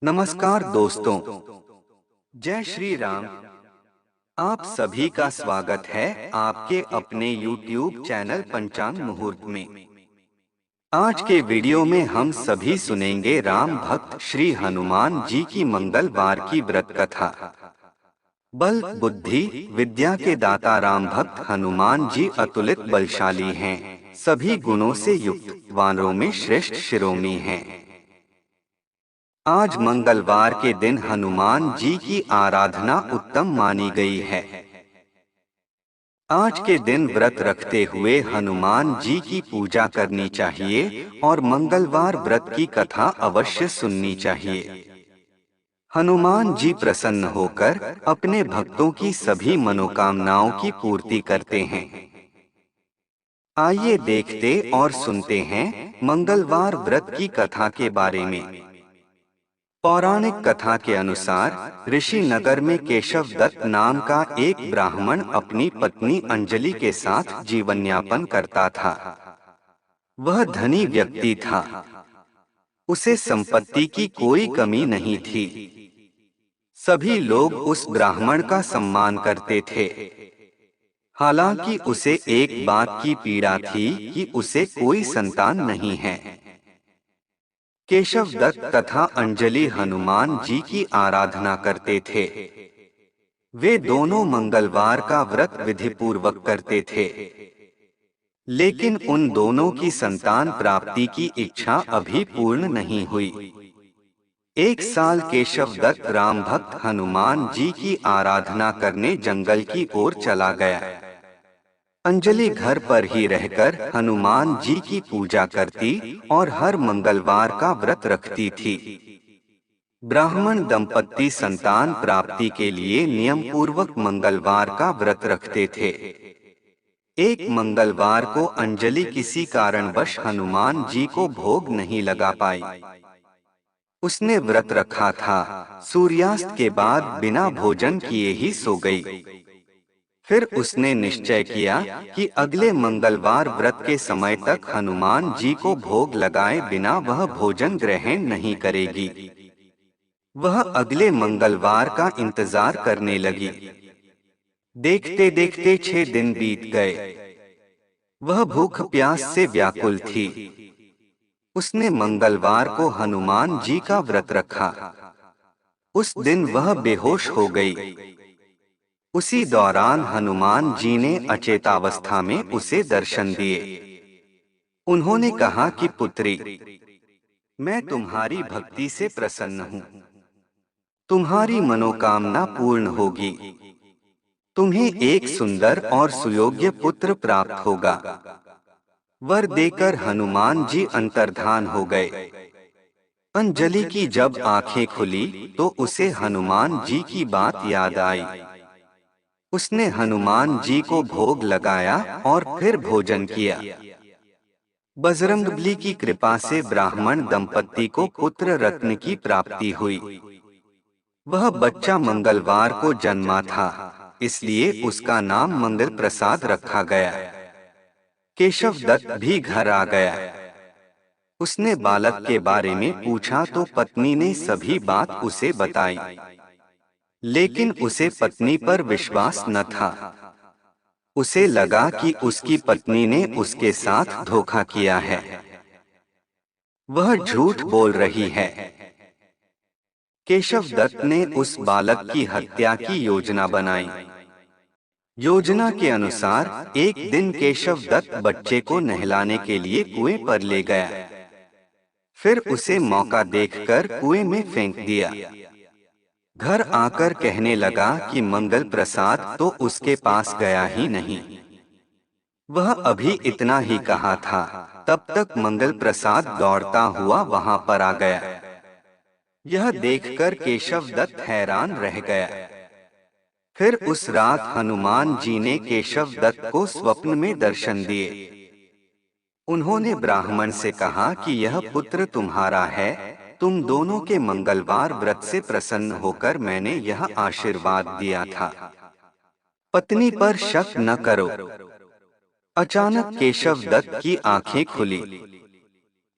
नमस्कार दोस्तों, जय श्री राम। आप सभी का स्वागत है आपके अपने YouTube चैनल पंचांग मुहूर्त में। आज के वीडियो में हम सभी सुनेंगे राम भक्त श्री हनुमान जी की मंगलवार की व्रत कथा। बल, बुद्धि, विद्या के दाता राम भक्त हनुमान जी अतुलित बलशाली हैं, सभी गुणों से युक्त, वानरों में श्रेष्ठ शिरोमणि हैं। आज मंगलवार के दिन हनुमान जी की आराधना उत्तम मानी गई है। आज के दिन व्रत रखते हुए हनुमान जी की पूजा करनी चाहिए और मंगलवार व्रत की कथा अवश्य सुननी चाहिए। हनुमान जी प्रसन्न होकर अपने भक्तों की सभी मनोकामनाओं की पूर्ति करते हैं। आइए देखते और सुनते हैं मंगलवार व्रत की कथा के बारे में। पौराणिक कथा के अनुसार ऋषि नगर में केशव दत्त नाम का एक ब्राह्मण अपनी पत्नी अंजलि के साथ जीवन यापन करता था। वह धनी व्यक्ति था। उसे संपत्ति की कोई कमी नहीं थी। सभी लोग उस ब्राह्मण का सम्मान करते थे। हालांकि उसे एक बात की पीड़ा थी कि उसे कोई संतान नहीं है। केशव दत्त तथा अंजलि हनुमान जी की आराधना करते थे। वे दोनों मंगलवार का व्रत विधिपूर्वक करते थे, लेकिन उन दोनों की संतान प्राप्ति की इच्छा अभी पूर्ण नहीं हुई। एक साल केशव दत्त राम भक्त हनुमान जी की आराधना करने जंगल की ओर चला गया। अंजलि घर पर ही रहकर हनुमान जी की पूजा करती और हर मंगलवार का व्रत रखती थी। ब्राह्मण दंपत्ति संतान प्राप्ति के लिए नियम पूर्वक मंगलवार का व्रत रखते थे। एक मंगलवार को अंजलि किसी कारणवश हनुमान जी को भोग नहीं लगा पाई। उसने व्रत रखा था, सूर्यास्त के बाद बिना भोजन किए ही सो गई। फिर उसने निश्चय किया कि अगले मंगलवार व्रत के समय तक हनुमान जी को भोग लगाए बिना वह भोजन ग्रहण नहीं करेगी। वह अगले मंगलवार का इंतजार करने लगी। देखते देखते 6 दिन बीत गए। वह भूख प्यास से व्याकुल थी। उसने मंगलवार को हनुमान जी का व्रत रखा। उस दिन वह बेहोश हो गई। उसी दौरान हनुमान जी ने अचेतावस्था में उसे दर्शन दिए। उन्होंने कहा कि पुत्री, मैं तुम्हारी भक्ति से प्रसन्न हूँ। तुम्हारी मनोकामना पूर्ण होगी। तुम्हें एक सुंदर और सुयोग्य पुत्र प्राप्त होगा। वर देकर हनुमान जी अंतर्धान हो गए। अंजलि की जब आंखें खुली तो उसे हनुमान जी की बात याद आई। उसने हनुमान जी को भोग लगाया और फिर भोजन किया। बजरंगबली की कृपा से ब्राह्मण दंपत्ति को पुत्र रत्न की प्राप्ति हुई। वह बच्चा मंगलवार को जन्मा था, इसलिए उसका नाम मंगल प्रसाद रखा गया। केशव दत्त भी घर आ गया। उसने बालक के बारे में पूछा तो पत्नी ने सभी बात उसे बताई, लेकिन उसे पत्नी पर विश्वास न था। उसे लगा कि उसकी पत्नी ने उसके साथ धोखा किया है। वह झूठ बोल रही है। केशव दत्त ने उस बालक की हत्या की योजना बनाई। योजना के अनुसार एक दिन केशव दत्त बच्चे को नहलाने के लिए कुएं पर ले गया। फिर उसे मौका देखकर कुएं में फेंक दिया। घर आकर कहने लगा कि मंगल प्रसाद तो उसके पास गया ही नहीं। वह अभी इतना ही कहा था, तब तक मंगल प्रसाद दौड़ता हुआ वहां पर आ गया। यह देखकर केशव दत्त हैरान रह गया। फिर उस रात हनुमान जी ने केशव दत्त को स्वप्न में दर्शन दिए। उन्होंने ब्राह्मण से कहा कि यह पुत्र तुम्हारा है। तुम दोनों के मंगलवार व्रत से प्रसन्न होकर मैंने यह आशीर्वाद दिया था। पत्नी पर शक न करो। अचानक केशव दत्त की आंखें खुली।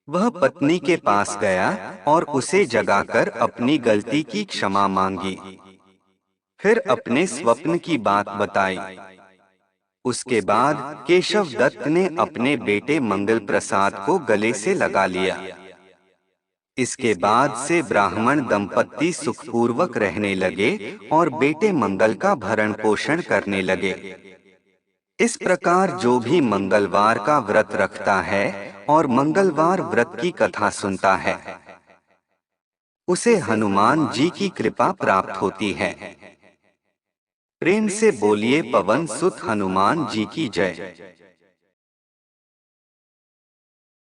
वह पत्नी के पास गया और उसे जगाकर अपनी गलती की क्षमा मांगी। फिर अपने स्वप्न की बात बताई। उसके बाद केशव दत्त ने अपने बेटे मंगल प्रसाद को गले से लगा लिया। इसके बाद से ब्राह्मण दंपत्ति सुखपूर्वक रहने लगे और बेटे मंगल का भरण पोषण करने लगे। इस प्रकार जो भी मंगलवार का व्रत रखता है और मंगलवार व्रत की कथा सुनता है, उसे हनुमान जी की कृपा प्राप्त होती है। प्रेम से बोलिए पवन सुत हनुमान जी की जय।